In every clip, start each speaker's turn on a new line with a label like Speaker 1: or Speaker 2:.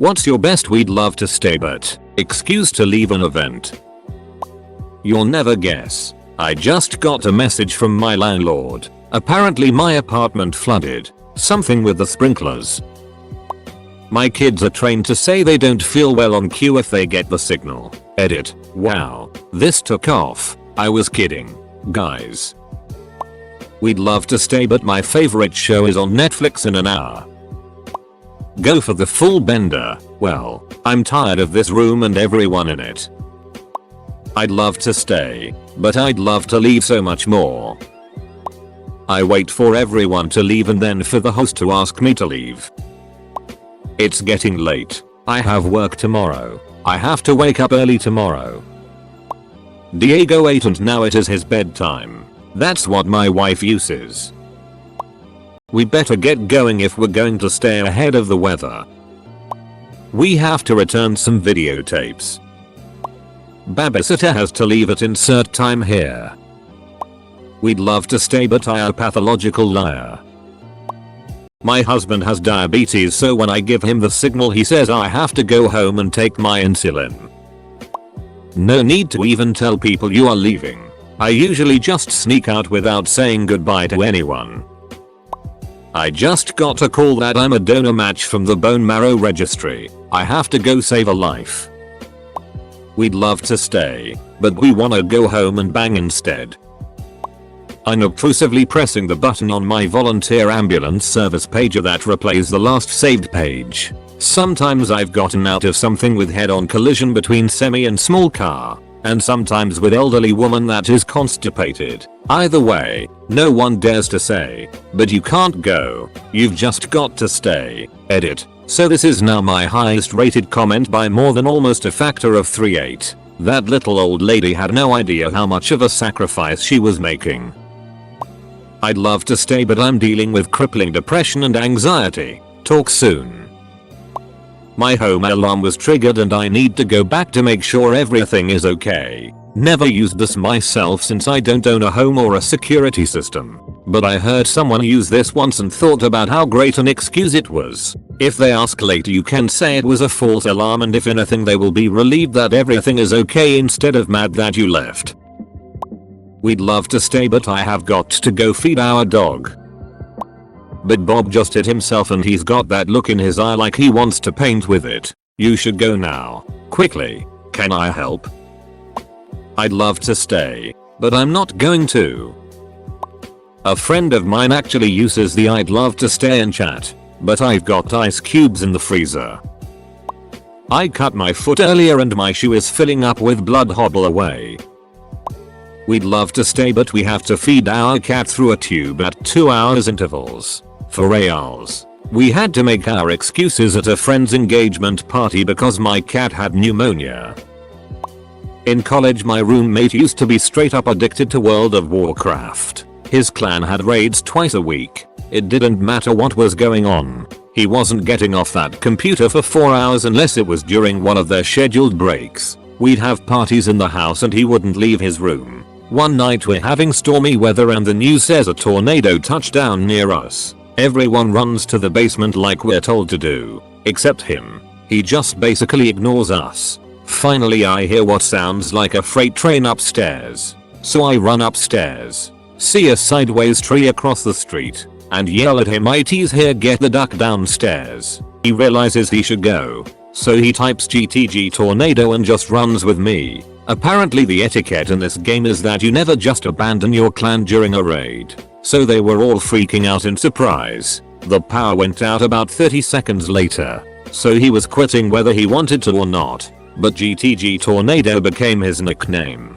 Speaker 1: What's your best we'd love to stay but excuse to leave an event? You'll never guess. I just got a message from my landlord. Apparently my apartment flooded. Something with the sprinklers. My kids are trained to say they don't feel well on cue if they get the signal. Edit. Wow. This took off. I was kidding. Guys. We'd love to stay but my favorite show is on Netflix in an hour. Go for the full bender. Well, I'm tired of this room and everyone in it. I'd love to stay, but I'd love to leave so much more. I wait for everyone to leave and then for the host to ask me to leave. It's getting late. I have work tomorrow. I have to wake up early tomorrow. Diego ate and now it is his bedtime. That's what my wife uses. We better get going if we're going to stay ahead of the weather. We have to return some videotapes. Babysitter has to leave at insert time here. We'd love to stay but I am a pathological liar. My husband has diabetes, so when I give him the signal he says I have to go home and take my insulin. No need to even tell people you are leaving. I usually just sneak out without saying goodbye to anyone. I just got a call that I'm a donor match from the bone marrow registry. I have to go save a life. We'd love to stay, but we wanna go home and bang instead. Unobtrusively pressing the button on my volunteer ambulance service pager that replays the last saved page. Sometimes I've gotten out of something with head-on collision between semi and small car, and sometimes with elderly woman that is constipated. Either way, no one dares to say, but you can't go, you've just got to stay. Edit. So this is now my highest rated comment by more than almost a factor of 3.8. That little old lady had no idea how much of a sacrifice she was making. I'd love to stay but I'm dealing with crippling depression and anxiety. Talk soon. My home alarm was triggered and I need to go back to make sure everything is okay. Never used this myself since I don't own a home or a security system. But I heard someone use this once and thought about how great an excuse it was. If they ask later you can say it was a false alarm and if anything they will be relieved that everything is okay instead of mad that you left. We'd love to stay but I have got to go feed our dog. But Bob just hit himself and he's got that look in his eye like he wants to paint with it. You should go now. Quickly. Can I help? I'd love to stay, but I'm not going to. A friend of mine actually uses the I'd love to stay and chat, but I've got ice cubes in the freezer. I cut my foot earlier and my shoe is filling up with blood. Hobble away. We'd love to stay but we have to feed our cat through a tube at 2 hours intervals. For reals. We had to make our excuses at a friend's engagement party because my cat had pneumonia. In college my roommate used to be straight up addicted to World of Warcraft. His clan had raids twice a week. It didn't matter what was going on. He wasn't getting off that computer for 4 hours unless it was during one of their scheduled breaks. We'd have parties in the house and he wouldn't leave his room. One night we're having stormy weather and the news says a tornado touched down near us. Everyone runs to the basement like we're told to do. Except him. He just basically ignores us. Finally I hear what sounds like a freight train upstairs. So I run upstairs. See a sideways tree across the street. And yell at him, "IT's here, get the duck downstairs." He realizes he should go. So he types GTG tornado and just runs with me. Apparently the etiquette in this game is that you never just abandon your clan during a raid. So they were all freaking out in surprise. The power went out about 30 seconds later. So he was quitting whether he wanted to or not. But GTG Tornado became his nickname.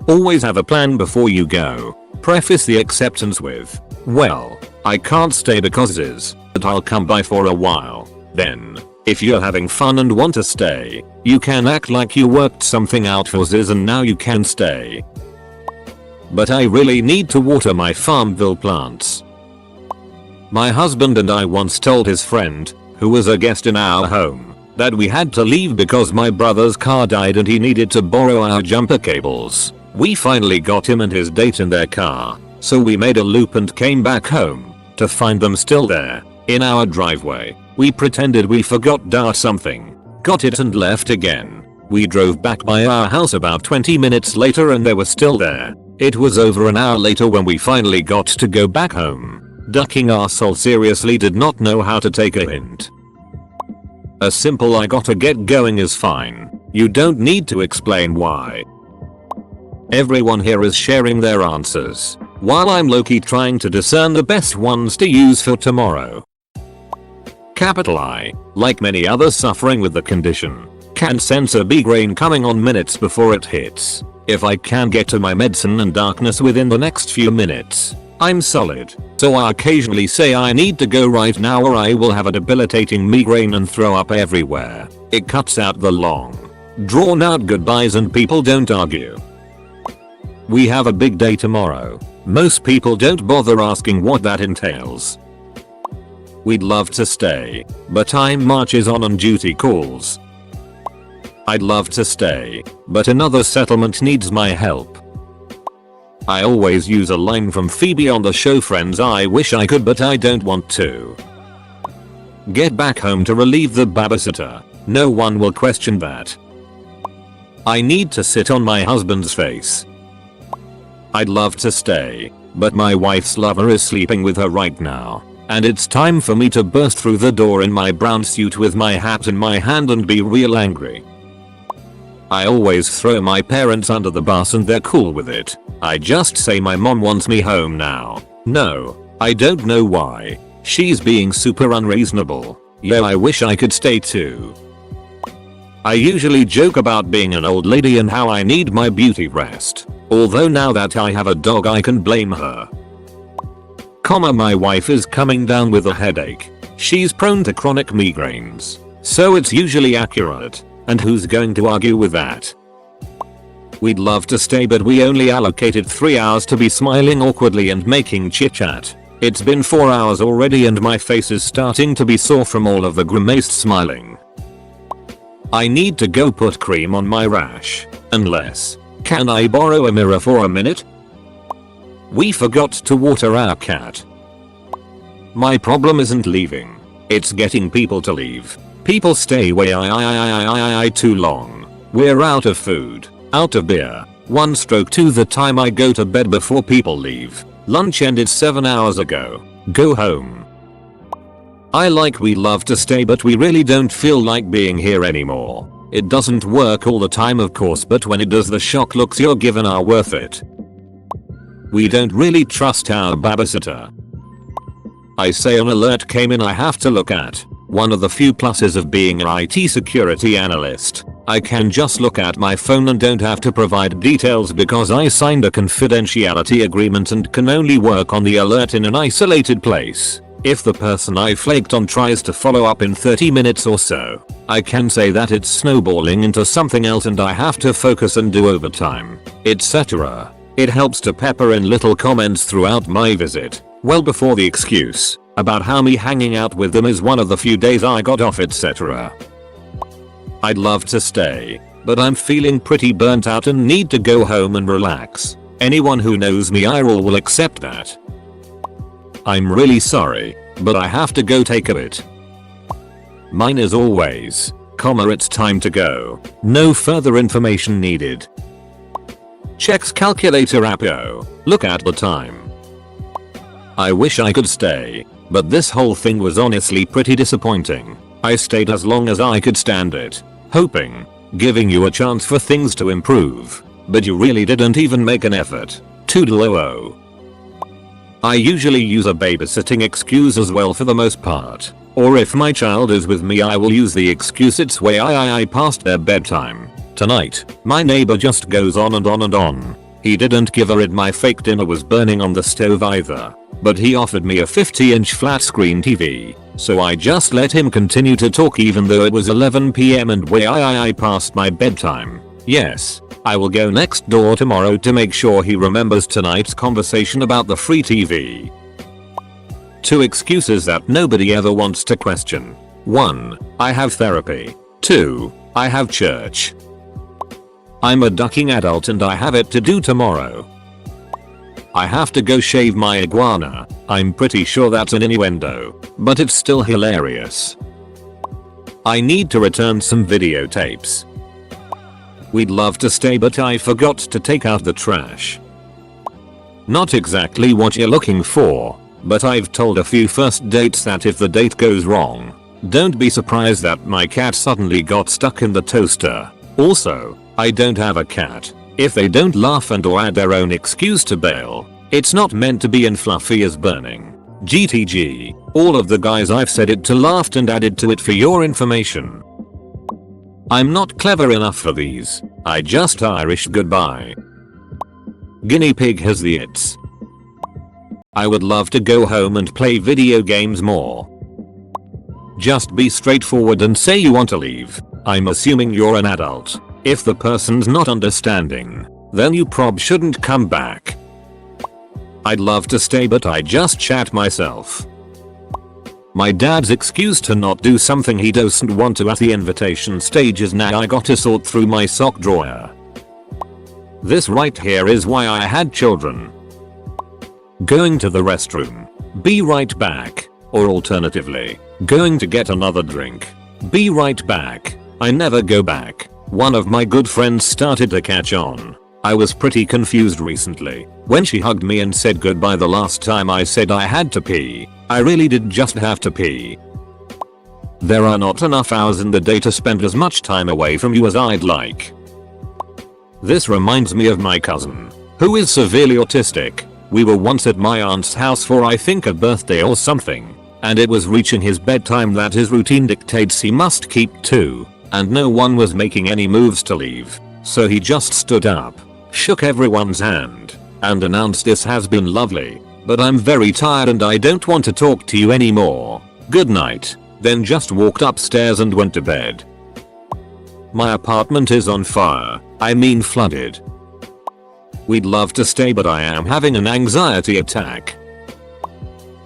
Speaker 1: Always have a plan before you go. Preface the acceptance with, "Well, I can't stay because but I'll come by for a while." Then, if you're having fun and want to stay, you can act like you worked something out for and now you can stay. But I really need to water my Farmville plants. My husband and I once told his friend, who was a guest in our home, that we had to leave because my brother's car died and he needed to borrow our jumper cables. We finally got him and his date in their car, so we made a loop and came back home, to find them still there, in our driveway. We pretended we forgot something, got it and left again. We drove back by our house about 20 minutes later and they were still there. It was over an hour later when we finally got to go back home. Ducking arsehole seriously did not know how to take a hint. A simple "I gotta get going" is fine. You don't need to explain why. Everyone here is sharing their answers, while I'm low-key trying to discern the best ones to use for tomorrow. Capital I, like many others suffering with the condition, can sense a migraine coming on minutes before it hits. If I can get to my medicine and darkness within the next few minutes, I'm solid. So I occasionally say I need to go right now or I will have a debilitating migraine and throw up everywhere. It cuts out the long, drawn out goodbyes and people don't argue. We have a big day tomorrow. Most people don't bother asking what that entails. We'd love to stay, but time marches on and duty calls. I'd love to stay, but another settlement needs my help. I always use a line from Phoebe on the show Friends. I wish I could but I don't want to. Get back home to relieve the babysitter. No one will question that. I need to sit on my husband's face. I'd love to stay, but my wife's lover is sleeping with her right now. And it's time for me to burst through the door in my brown suit with my hat in my hand and be real angry. I always throw my parents under the bus and they're cool with it. I just say my mom wants me home now. No, I don't know why. She's being super unreasonable. Yeah, I wish I could stay too. I usually joke about being an old lady and how I need my beauty rest. Although now that I have a dog I can blame her. My wife is coming down with a headache. She's prone to chronic migraines. So it's usually accurate. And who's going to argue with that? We'd love to stay but we only allocated 3 hours to be smiling awkwardly and making chit chat. It's been 4 hours already and my face is starting to be sore from all of the grimaced smiling. I need to go put cream on my rash. Unless, can I borrow a mirror for a minute? We forgot to water our cat. My problem isn't leaving. It's getting people to leave. People stay way too long. We're out of food, out of beer. 1 stroke to the time I go to bed before people leave. Lunch ended 7 hours ago. Go home. We love to stay but we really don't feel like being here anymore. It doesn't work all the time of course but when it does the shock looks you're given are worth it. We don't really trust our babysitter. I say an alert came in I have to look at. One of the few pluses of being an IT security analyst, I can just look at my phone and don't have to provide details because I signed a confidentiality agreement and can only work on the alert in an isolated place. If the person I flaked on tries to follow up in 30 minutes or so, I can say that it's snowballing into something else and I have to focus and do overtime, etc. It helps to pepper in little comments throughout my visit, well before the excuse about how me hanging out with them is one of the few days I got off etc. I'd love to stay, but I'm feeling pretty burnt out and need to go home and relax. Anyone who knows me will accept that. I'm really sorry, but I have to go take a bit. Mine as always, it's time to go. No further information needed. Checks calculator app. Look at the time. I wish I could stay, but this whole thing was honestly pretty disappointing. I stayed as long as I could stand it, hoping, giving you a chance for things to improve, but you really didn't even make an effort. Toodle-oo. I usually use a babysitting excuse as well for the most part, or if my child is with me I will use the excuse it's way past their bedtime. Tonight, my neighbor just goes on and on and on. He didn't give a rip my fake dinner was burning on the stove either, but he offered me a 50-inch flat screen TV, so I just let him continue to talk even though it was 11 PM and way past my bedtime. Yes, I will go next door tomorrow to make sure he remembers tonight's conversation about the free TV. 2 excuses that nobody ever wants to question. 1. I have therapy. 2. I have church. I'm a ducking adult and I have it to do tomorrow. I have to go shave my iguana. I'm pretty sure that's an innuendo, but it's still hilarious. I need to return some videotapes. We'd love to stay but I forgot to take out the trash. Not exactly what you're looking for, but I've told a few first dates that if the date goes wrong, don't be surprised that my cat suddenly got stuck in the toaster. Also, I don't have a cat. If they don't laugh and or add their own excuse to bail, it's not meant to be and fluffy as burning. GTG, all of the guys I've said it to laughed and added to it for your information. I'm not clever enough for these. I just Irish goodbye. Guinea pig has the its. I would love to go home and play video games more. Just be straightforward and say you want to leave. I'm assuming you're an adult. If the person's not understanding, then you prob shouldn't come back. I'd love to stay but I just chat myself. My dad's excuse to not do something he doesn't want to at the invitation stage is now I gotta sort through my sock drawer. This right here is why I had children. Going to the restroom. Be right back. Or alternatively, going to get another drink. Be right back. I never go back. One of my good friends started to catch on. I was pretty confused recently when she hugged me and said goodbye the last time I said I had to pee. I really did just have to pee. There are not enough hours in the day to spend as much time away from you as I'd like. This reminds me of my cousin, who is severely autistic. We were once at my aunt's house for I think a birthday or something, and it was reaching his bedtime that his routine dictates he must keep to, and no one was making any moves to leave. So he just stood up, shook everyone's hand, and announced this has been lovely, but I'm very tired and I don't want to talk to you anymore. Good night. Then just walked upstairs and went to bed. My apartment is on fire. I mean flooded. We'd love to stay but I am having an anxiety attack.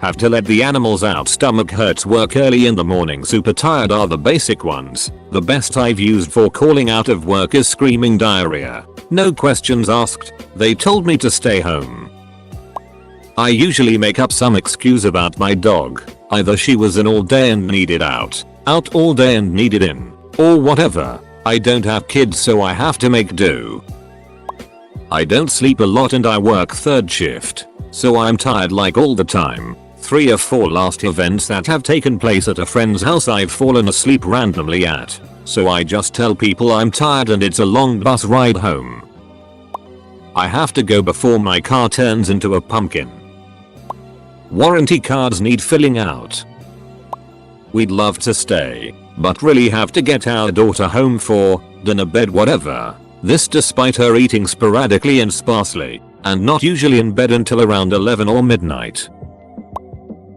Speaker 1: Have to let the animals out. Stomach hurts. Work early in the morning. Super tired are the basic ones. The best I've used for calling out of work is screaming diarrhea. No questions asked. They told me to stay home. I usually make up some excuse about my dog. Either she was in all day and needed out all day and needed in, or whatever. I don't have kids so I have to make do. I don't sleep a lot and I work third shift, so I'm tired like all the time. 3 or 4 last events that have taken place at a friend's house I've fallen asleep randomly at, so I just tell people I'm tired and it's a long bus ride home. I have to go before my car turns into a pumpkin. Warranty cards need filling out. We'd love to stay, but really have to get our daughter home for dinner, bed, whatever. This despite her eating sporadically and sparsely, and not usually in bed until around 11 or midnight.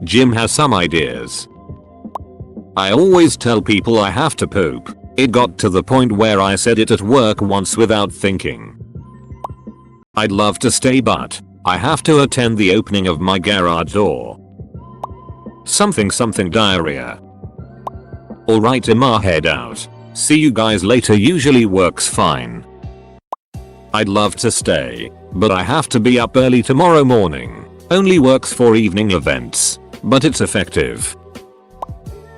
Speaker 1: Jim has some ideas. I always tell people I have to poop. It got to the point where I said it at work once without thinking. I'd love to stay but I have to attend the opening of my garage door. Something diarrhea. Alright, Emma, head out. See you guys later usually works fine. I'd love to stay, but I have to be up early tomorrow morning. Only works for evening events, but it's effective.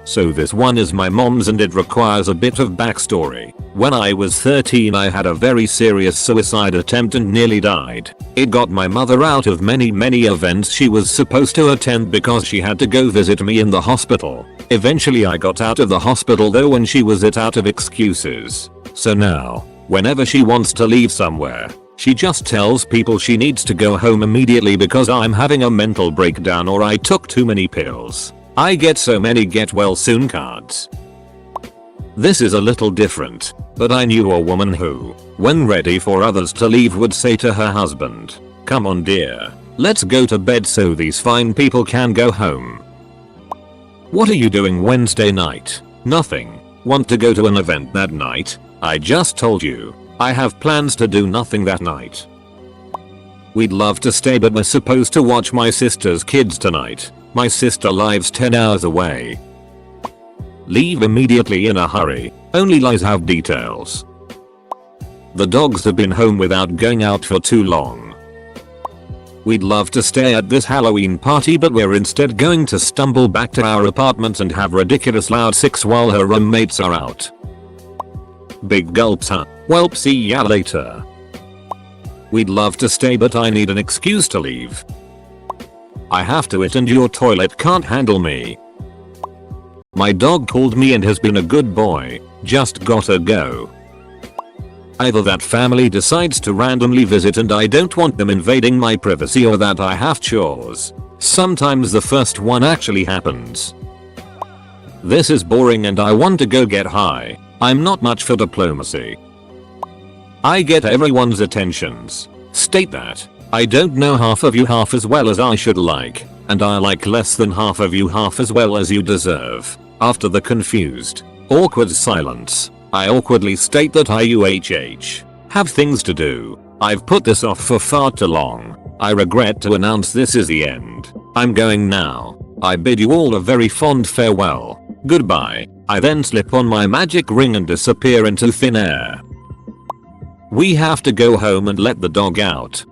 Speaker 1: So this one is my mom's and it requires a bit of backstory. When I was 13 I had a very serious suicide attempt and nearly died. It got my mother out of many events she was supposed to attend because she had to go visit me in the hospital. Eventually I got out of the hospital though and she was out of excuses. So now, whenever she wants to leave somewhere, she just tells people she needs to go home immediately because I'm having a mental breakdown or I took too many pills. I get so many get well soon cards. This is a little different, but I knew a woman who, when ready for others to leave, would say to her husband, "Come on dear, let's go to bed so these fine people can go home." What are you doing Wednesday night? Nothing. Want to go to an event that night? I just told you, I have plans to do nothing that night. We'd love to stay but we're supposed to watch my sister's kids tonight. My sister lives 10 hours away. Leave immediately in a hurry. Only lies have details. The dogs have been home without going out for too long. We'd love to stay at this Halloween party, but we're instead going to stumble back to our apartment and have ridiculous loud sex while her roommates are out. Big gulps, huh? Welp, see ya later. We'd love to stay, but I need an excuse to leave. I have to eat and your toilet can't handle me. My dog called me and has been a good boy, just gotta go. Either that family decides to randomly visit and I don't want them invading my privacy, or that I have chores. Sometimes the first one actually happens. This is boring and I want to go get high. I'm not much for diplomacy. I get everyone's attentions. State that. I don't know half of you half as well as I should like, and I like less than half of you half as well as you deserve. After the confused, awkward silence, I awkwardly state that I have things to do. I've put this off for far too long. I regret to announce this is the end. I'm going now. I bid you all a very fond farewell. Goodbye. I then slip on my magic ring and disappear into thin air. We have to go home and let the dog out.